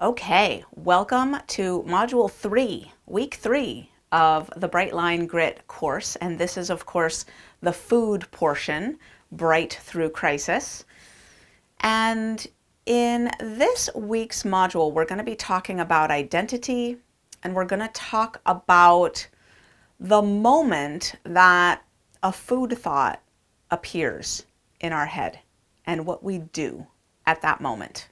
Okay, welcome to Module 3, Week 3 of the Bright Line Grit course. And this is, of course, the food portion, Bright Through Crisis. And in this week's module, we're going to be talking about identity, and we're going to talk about the moment that a food thought appears in our head and what we do at that moment.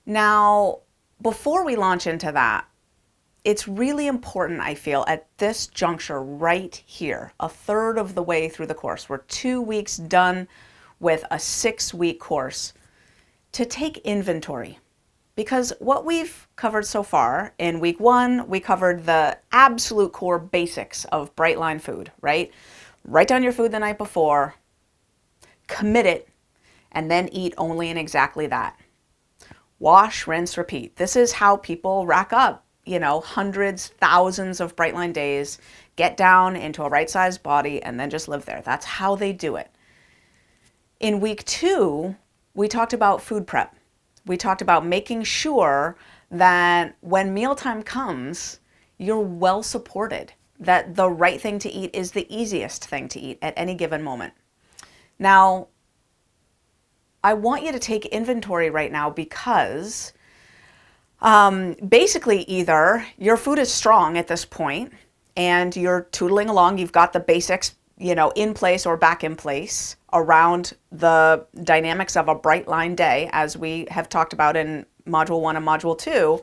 Now, before we launch into that, it's really important, I feel, at this juncture right here, a third of the way through the course, we're 2 weeks done with a 6-week course, to take inventory. Because what we've covered so far, in week 1, we covered the absolute core basics of Bright Line food, right? Write down your food the night before, commit it, and then eat only and exactly that. Wash, rinse, repeat. This is how people rack up, hundreds, thousands of Bright Line days, get down into a right-sized body, and then just live there. That's how they do it. In week 2, we talked about food prep. We talked about making sure that when mealtime comes, you're well supported, that the right thing to eat is the easiest thing to eat at any given moment. Now, I want you to take inventory right now because basically either your food is strong at this point and you're tootling along, you've got the basics, in place or back in place around the dynamics of a Bright Line day, as we have talked about in Module 1 and Module 2,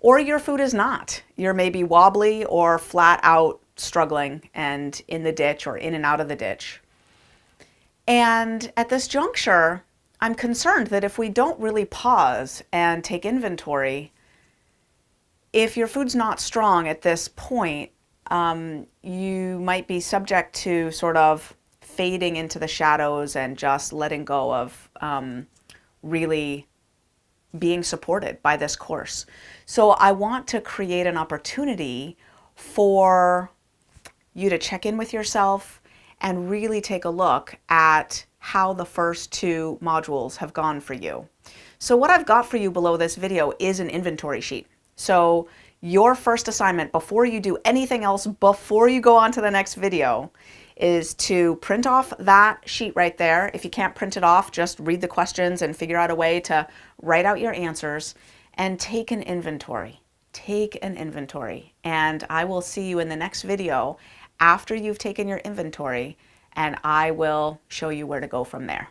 or your food is not. You're maybe wobbly or flat out struggling and in the ditch or in and out of the ditch. And at this juncture, I'm concerned that if we don't really pause and take inventory, if your food's not strong at this point, you might be subject to sort of fading into the shadows and just letting go of really being supported by this course. So I want to create an opportunity for you to check in with yourself and really take a look at how the first 2 modules have gone for you. So what I've got for you below this video is an inventory sheet. So your first assignment before you do anything else, before you go on to the next video, is to print off that sheet right there. If you can't print it off, just read the questions and figure out a way to write out your answers and take an inventory. Take an inventory. And I will see you in the next video after you've taken your inventory, and I will show you where to go from there.